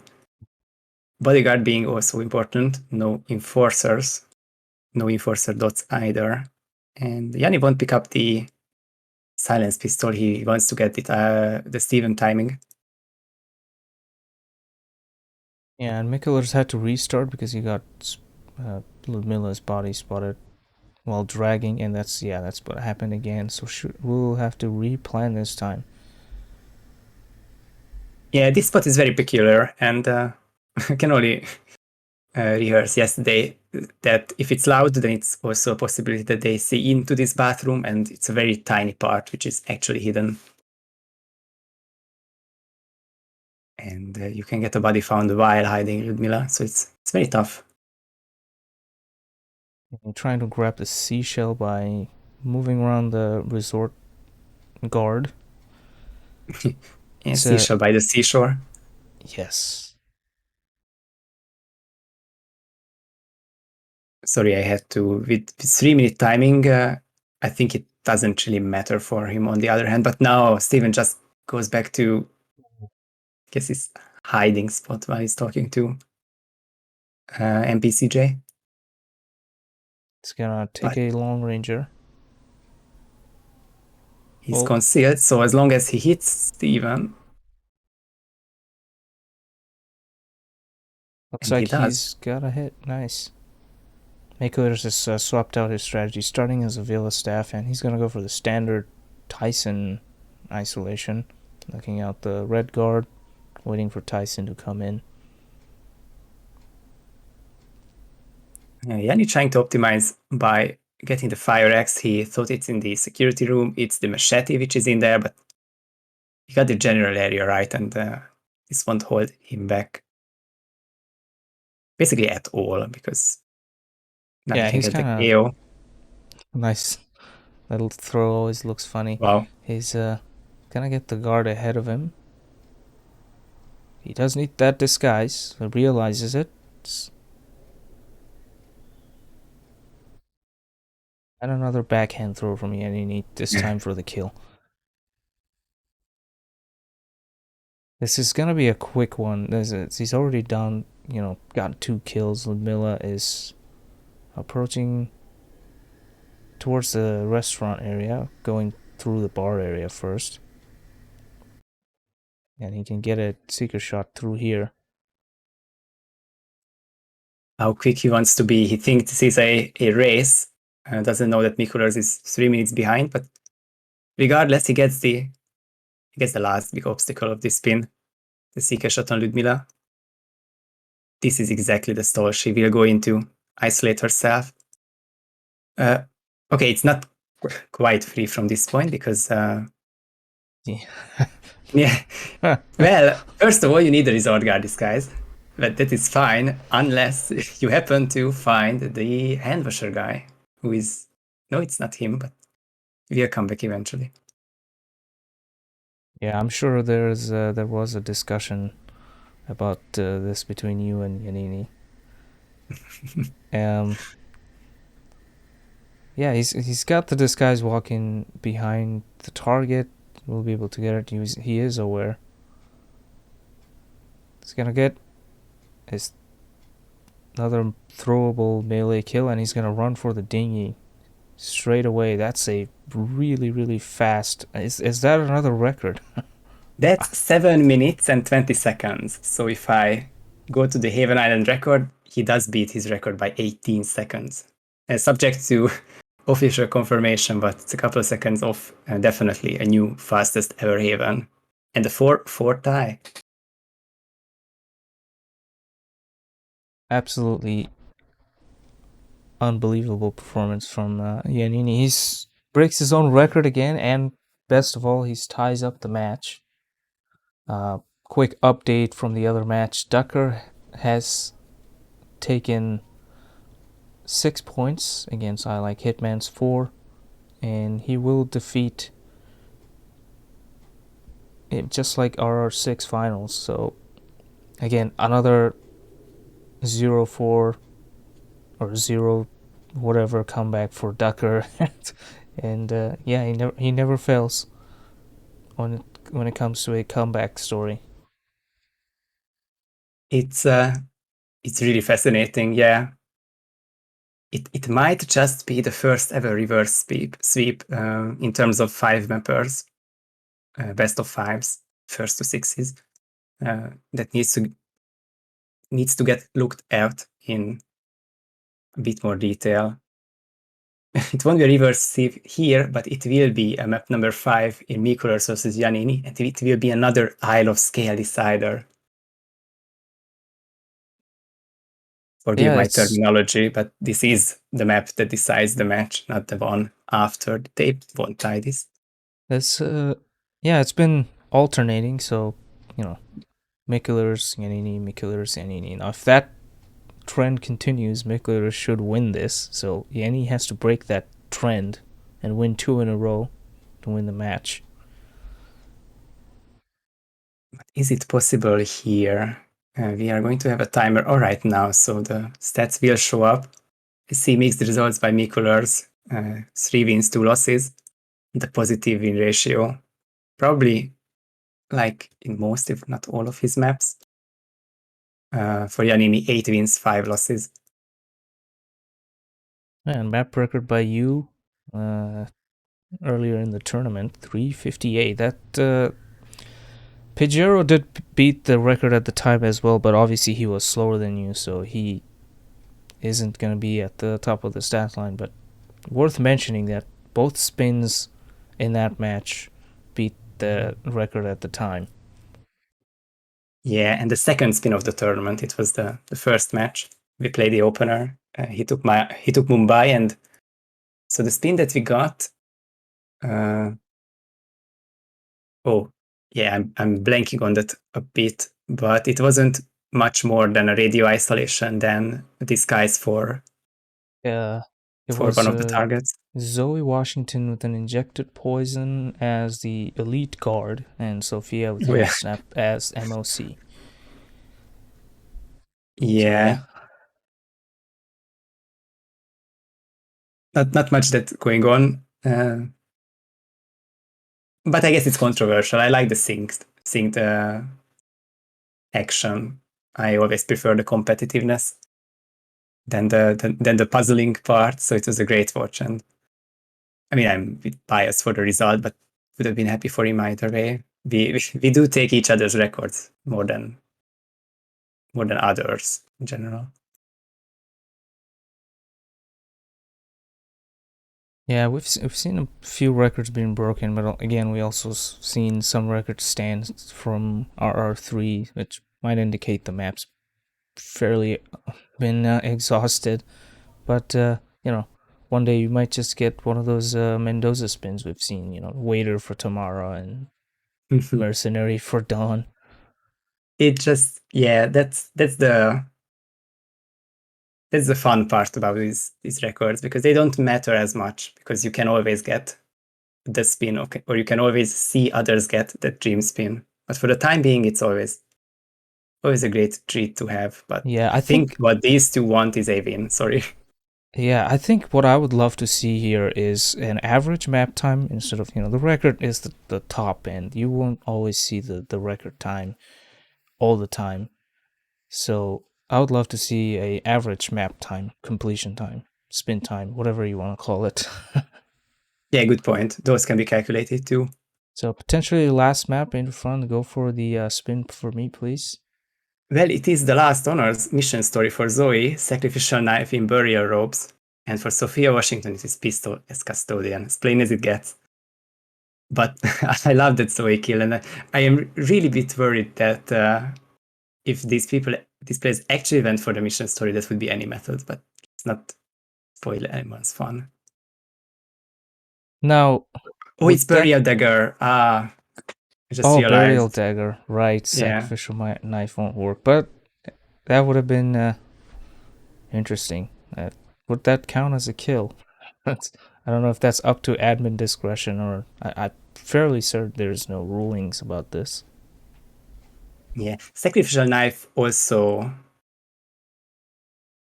bodyguard being also important. No enforcers, no enforcer dots either. And Yanni won't pick up the silence pistol. He wants to get it the Steven timing. Yeah, and mikulers had to restart because he got Ludmila's body spotted while dragging, and that's what happened again. So we'll have to replan this time. Yeah, this spot is very peculiar, and I can only rehearse yesterday that if it's loud, then it's also a possibility that they see into this bathroom, and it's a very tiny part which is actually hidden. And you can get a body found while hiding Ludmila, so it's very tough. I'm trying to grab the seashell by moving around the resort guard. Yeah, seashell by the seashore. Yes. Sorry, I had to with 3-minute timing. I think it doesn't really matter for him on the other hand. But now Steven just goes back to, I guess, his hiding spot while he's talking to NPCJ. It's gonna take a long ranger. He's concealed, so as long as he hits Steven. Looks like he's got a hit. Nice. mikulers has swapped out his strategy, starting as a Villa staff, and he's gonna go for the standard Tyson isolation. Looking out the red guard, waiting for Tyson to come in. Yanni trying to optimize by getting the fire axe. He thought it's in the security room. It's the machete which is in there, but he got the general area right, and this won't hold him back basically at all, because now he can get the KO. Nice. Little throw always looks funny. Wow. He's gonna get the guard ahead of him. He does need that disguise. He realizes it. And another backhand throw from Yannini, this time for the kill. This is gonna be a quick one. He's already done, got 2 kills. Ludmila is approaching towards the restaurant area, going through the bar area first. And he can get a seeker shot through here. How quick he wants to be. He thinks this is a race. Doesn't know that mikulers is 3 minutes behind, but regardless, he gets the last big obstacle of this spin, the seeker shot on Ludmila. this is exactly the stall she will go into, isolate herself. Okay, it's not quite free from this point because yeah. Well, first of all, you need a resort guard disguise, but that is fine unless you happen to find the hand washer guy, who is no, it's not him, but we'll come back eventually. Yeah, I'm sure there was a discussion about this between you and Yannini. Yeah, he's got the disguise walking behind the target. We'll be able to get it. He is aware. He's gonna get his another throwable melee kill, and he's gonna run for the dinghy straight away. That's a really fast. Is that another record? That's 7 minutes and 20 seconds. So if I go to the Haven Island record, he does beat his record by 18 seconds. Subject to official confirmation, but it's a couple of seconds off. Definitely a new fastest ever Haven. And the four tie. Absolutely unbelievable performance from Yannini. He breaks his own record again, and best of all, he ties up the match. Quick update from the other match. Ducker has taken 6 points against I Like Hitman's 4, and he will defeat it just like RR6 finals. So again, another 0-4 or 0 whatever comeback for Ducker. And yeah, he never fails when it comes to a comeback story. It's really fascinating, yeah. It might just be the first ever reverse sweep in terms of 5 mappers, best of 5s, first to 6s. That needs to get looked at in a bit more detail. It won't be a reverse sweep here, but it will be a map number 5 in mikulers versus Yannini, and it will be another Isle of Scale decider. Forgive my terminology, but this is the map that decides the match, not the one after. They won't tie this. That's yeah, it's been alternating, so you know, mikulers, Yannini. Now, if that trend continues, mikulers should win this. So Yannini has to break that trend and win 2 in a row to win the match. But is it possible here? We are going to have a timer all right now, so the stats will show up. I see mixed results by mikulers, 3 wins, 2 losses. The positive win ratio, probably like in most, if not all of his maps. For Yannini, 8 wins, 5 losses. And map record by you earlier in the tournament, 358. That Pajero did beat the record at the time as well, but obviously he was slower than you, so he isn't going to be at the top of the stat line. But worth mentioning that both spins in that match beat the record at the time. Yeah, and the second spin of the tournament, it was the first match. We played the opener. He took Mumbai, and so the spin that we got. Oh, yeah, I'm blanking on that a bit, but it wasn't much more than a radio isolation than a disguise for one of the targets. Zoe Washington with an injected poison as the elite guard, and Sophia with hand snap as MOC. Yeah. Not much that going on. But I guess it's controversial. I like the synced action. I always prefer the competitiveness than the puzzling part. So it was a great watch, and I mean, I'm a bit biased for the result, but would have been happy for him either way. We do take each other's records more than others in general. Yeah, we've seen a few records being broken, but again, we also seen some records stand from RR3, which might indicate the map's fairly been exhausted. But one day you might just get one of those Mendoza spins we've seen. Waiter for tomorrow and mercenary for dawn. It just, yeah, that's the fun part about these records, because they don't matter as much, because you can always get the spin, or you can always see others get that dream spin. But for the time being, it's always a great treat to have. But Yeah, I think what these two want is a win. Sorry. Yeah, I think what I would love to see here is an average map time instead of, the record is the top end. You won't always see the record time all the time. So I would love to see a average map time, completion time, spin time, whatever you want to call it. Yeah, good point. Those can be calculated too. So potentially last map in front, go for the spin for me, please. Well, it is the last honors mission story for Zoe, sacrificial knife in burial robes, and for Sophia Washington it is pistol as custodian, as plain as it gets. But I love that Zoe kill, and I am really a bit worried that if these players actually went for the mission story, that would be any method, but it's not spoil anyone's fun. Now, oh, it's burial dagger. I just realized. Burial dagger, right? Sacrificial knife won't work, but that would have been interesting. Would that count as a kill? I don't know if that's up to admin discretion, or I'm fairly certain there's no rulings about this. Yeah, sacrificial knife also.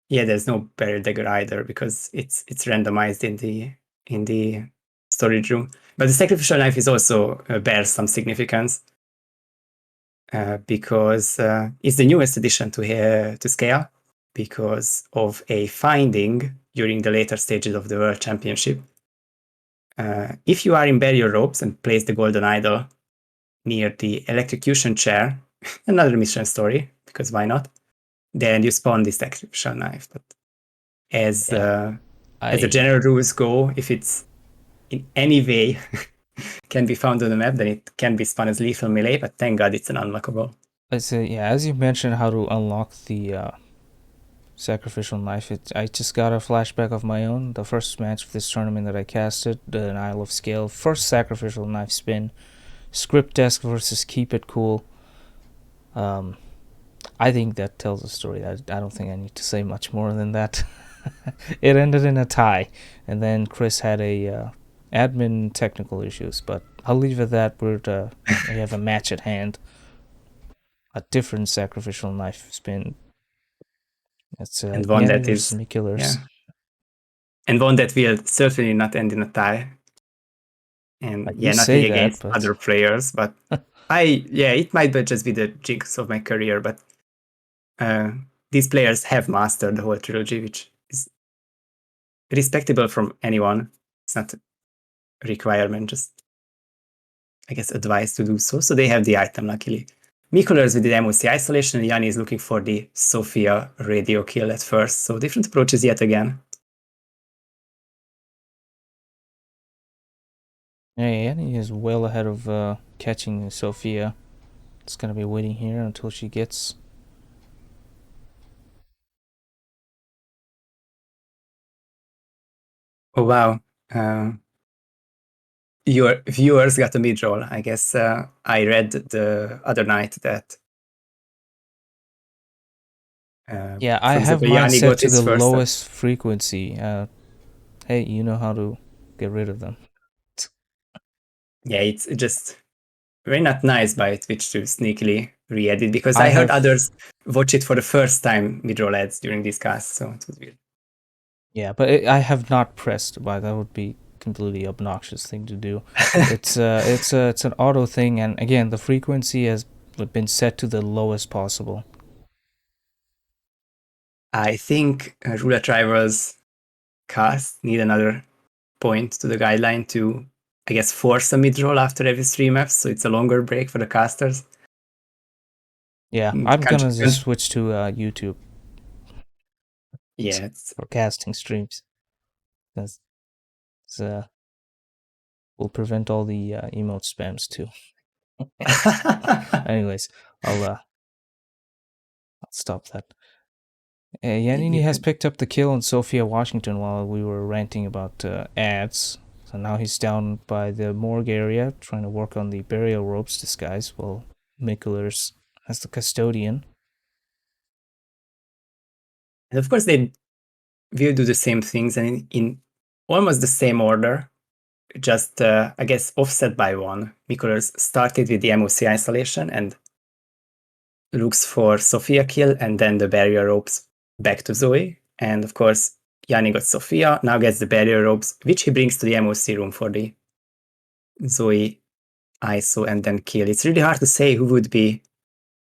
Yeah, there's no burial dagger either, because it's randomized in the storage room. But the sacrificial knife is also bears some significance, because it's the newest addition to scale, because of a finding during the later stages of the World Championship. If you are in burial ropes and place the golden idol near the electrocution chair, another mission story, because why not? Then you spawn this sacrificial knife. But as the general rules go, if it's in any way can be found on the map, then it can be spun as lethal melee, but thank God it's an unlockable. As you mentioned how to unlock the sacrificial knife, I just got a flashback of my own. The first match of this tournament that I casted, the Isle of Scale, first sacrificial knife spin, script desk versus keep it cool. I think that tells the story. I don't think I need to say much more than that. It ended in a tie, and then Chris had a admin technical issues, but I'll leave it at that. We have a match at hand. A different sacrificial knife spin. It's and one Yannini that versus is mikulers. Yeah. And one that will certainly not end in a tie. And nothing against other players, but it might just be the jinx of my career, but these players have mastered the whole trilogy, which is respectable from anyone. It's not a requirement, just I guess advice to do so. So they have the item, luckily. mikulers with the MOC isolation, and Yanni is looking for the Sophia radio kill at first. So different approaches yet again. Yeah, Yanni is well ahead of catching Sophia. It's gonna be waiting here until she gets. Oh wow. Your viewers got a mid-roll. I guess I read the other night that I have mine set to the lowest frequency. Hey, you know how to get rid of them. Yeah, it's just very not nice by Twitch to sneakily re-edit, because I heard others watch it for the first time mid-roll ads during these casts, so it was weird. Yeah, but I have not pressed, but that would be completely obnoxious thing to do. It's an auto thing, and again, the frequency has been set to the lowest possible. I think Roulette Rivals cast need another point to the guideline to, I guess, force a mid-roll after every 3 maps, so it's a longer break for the casters. Yeah, I'm gonna just switch to YouTube. Yeah, for casting streams. That's will prevent all the emote spams too. Anyways, I'll stop that. Yannini has picked up the kill on Sophia Washington while we were ranting about ads. So now he's down by the morgue area trying to work on the burial ropes disguise while mikulers as the custodian. And of course, they will do the same things and in almost the same order, just I guess offset by one. mikulers started with the MOC isolation and looks for Sophia kill, and then the barrier ropes back to Zoe. And of course, Yanni got Sophia, now gets the barrier ropes, which he brings to the MOC room for the Zoe ISO and then kill. It's really hard to say who would be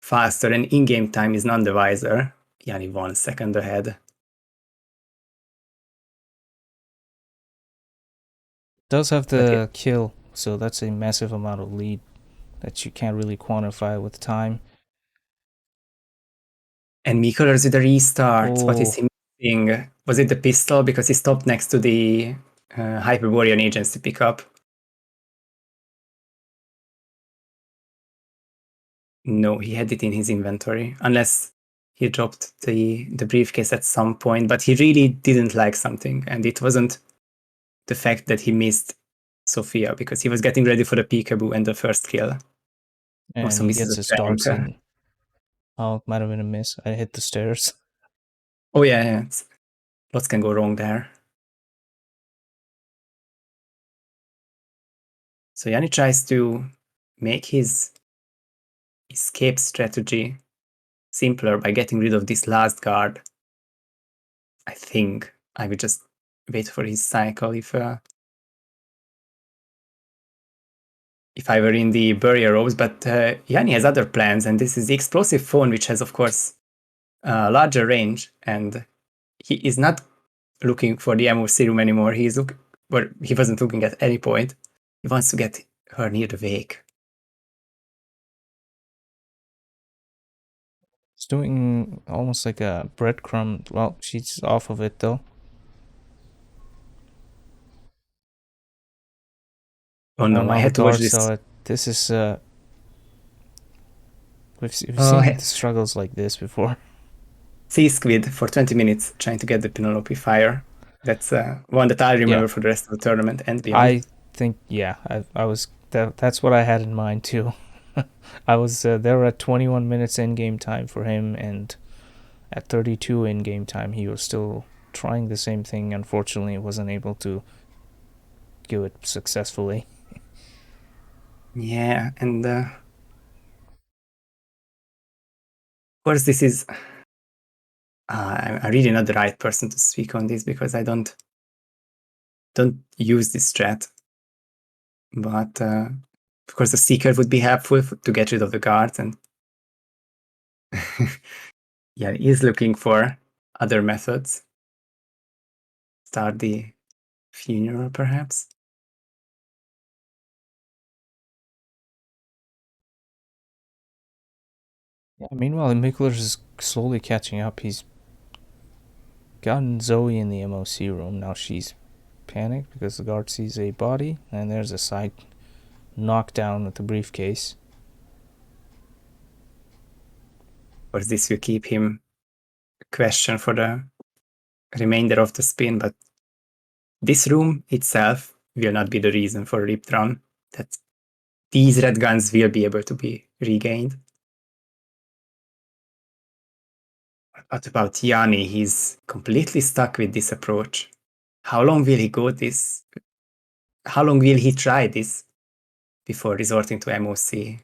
faster, and in-game time is none the wiser. Yanni 1 second ahead. Does have the kill, so that's a massive amount of lead that you can't really quantify with time. And mikulers with a restart. What is Oh, he missing? Was it the pistol? Because he stopped next to the Hyperborean agency pickup. No, he had it in his inventory, unless he dropped the briefcase at some point, but he really didn't like something, and it wasn't the fact that he missed Sophia, because he was getting ready for the peekaboo and the first kill. and Also he misses gets a his prank. darts in. Oh, it might have been a miss. I hit the stairs. Oh yeah. Lots can go wrong there. So Yanni tries to make his escape strategy simpler by getting rid of this last guard. I think I would just wait for his cycle if I were in the barrier ropes, but Yanni has other plans, and this is the explosive phone, which has, of course, a larger range, and he is not looking for the MOC room anymore. He wasn't looking at any point. He wants to get her near the wake. It's doing almost like a breadcrumb. Well, she's off of it though. Oh no, I Now the had to watch guard this. saw it. This is we've Oh, seen struggles like this before. Sea Squid for 20 minutes trying to get the Penelope fire. That's one that I remember for the rest of the tournament and beyond. I think I was that's what I had in mind too. I was there at 21 minutes in game time for him, and at 32 in game time he was still trying the same thing. Unfortunately, wasn't able to do it successfully. Yeah, and of course this is I'm really not the right person to speak on this because I don't use this strat. But of course, the seeker would be helpful to get rid of the guards, and yeah, he's looking for other methods. Start the funeral, perhaps. Yeah, meanwhile, Mikulers is slowly catching up. He's gotten Zoe in the MOC room. Now she's panicked because the guard sees a body, and there's a side knockdown with the briefcase. Of course, this will keep him a question for the remainder of the spin, but this room itself will not be the reason for a ripped run. That these red guns will be able to be regained. What about Yanni? He's completely stuck with this approach. How long will he go this? How long will he try this before resorting to MOC,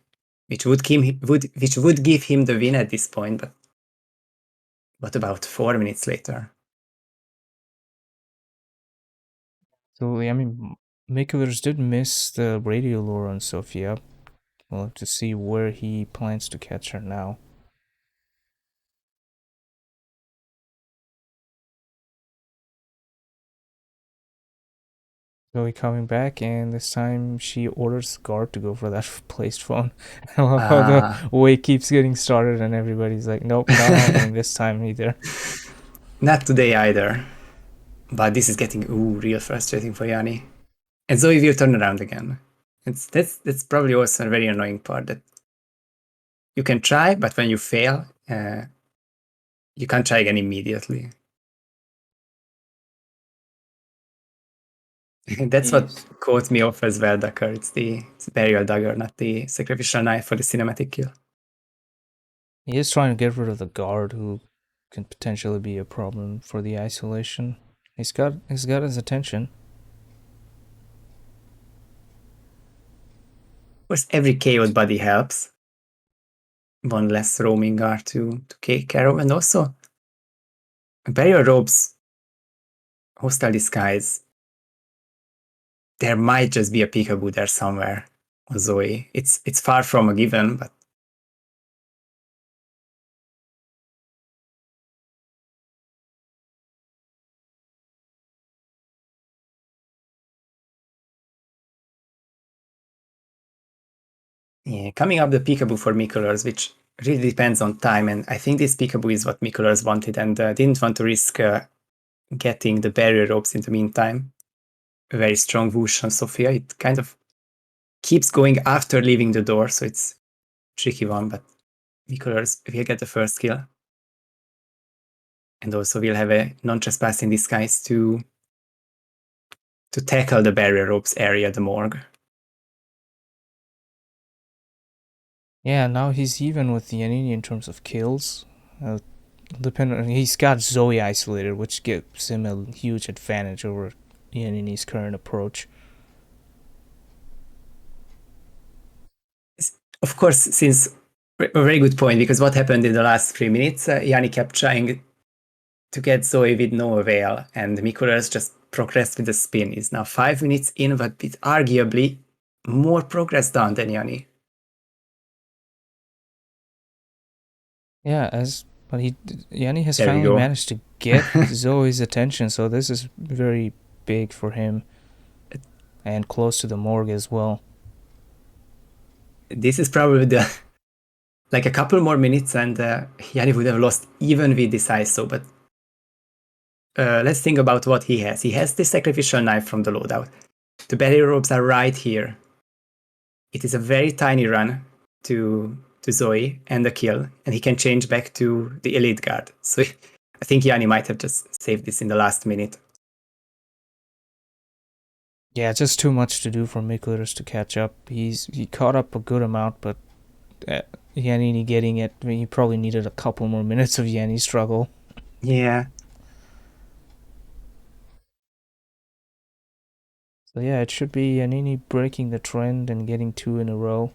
which would give him the win at this point? But what about 4 minutes later? So, I mean, Mikulers did miss the radio lure on Sophia. We'll have to see where he plans to catch her now. Zoe coming back, and this time she orders the guard to go for that placed phone. I love how the wake keeps getting started, and everybody's like, nope, not happening this time either. Not today either. But this is getting real frustrating for Yanni. And Zoe will turn around again. That's probably also a very annoying part, that you can try, but when you fail, You can't try again immediately. That's what caught me off as well, Dakar. It's the burial dagger, not the sacrificial knife for the cinematic kill. He is trying to get rid of the guard, who can potentially be a problem for the isolation. He's got his attention. Of course, every KO'd body helps. One less roaming guard to take care of, and also burial robes, hostile disguise. There might just be a peekaboo there somewhere on Zoe. It's far from a given, but yeah, coming up the peekaboo for mikulers, which really depends on time, and I think this peekaboo is what mikulers wanted and didn't want to risk getting the barrier ropes in the meantime. A very strong whoosh on Sophia. It kind of keeps going after leaving the door, so it's a tricky one, but mikulers will get the first kill. And also we'll have a non-trespassing disguise to tackle the barrier ropes area, the morgue. Yeah, now he's even with Yannini in terms of kills. He's got Zoe isolated, which gives him a huge advantage over Yannini's current approach. Of course, since a very good point, because what happened in the last 3 minutes, Yanni kept trying to get Zoe with no avail, and mikulers just progressed with the spin. He's now 5 minutes in, but with arguably more progress done than Yanni. Yeah, but Yanni has There we finally go. managed to get Zoe's attention, so this is very big for him, and close to the morgue as well. This is probably like a couple more minutes, and Yanni would have lost even with this ISO. But let's think about what he has. He has the sacrificial knife from the loadout. The barrier ropes are right here. It is a very tiny run to Zoe and the kill, and he can change back to the elite guard. So I think Yanni might have just saved this in the last minute. Yeah, just too much to do for mikulers to catch up. He caught up a good amount, but Yannini getting it, I mean, he probably needed a couple more minutes of Yanni's struggle. Yeah. So yeah, it should be Yannini breaking the trend and getting 2 in a row,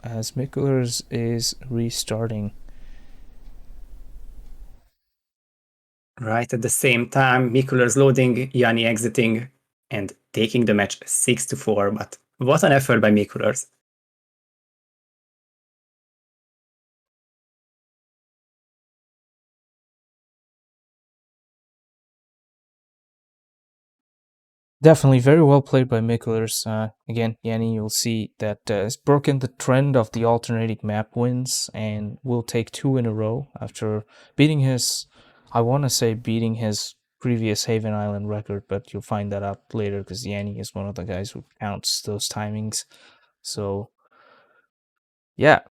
as mikulers is restarting. Right at the same time, mikulers loading, Yanni exiting, and taking the match 6-4. But what an effort by mikulers. Definitely very well played by mikulers. Again, Yanni, you'll see that has broken the trend of the alternating map wins and will take 2 in a row after beating his, I want to say beating his previous Haven Island record, but you'll find that out later because Yanni is one of the guys who counts those timings. So, yeah,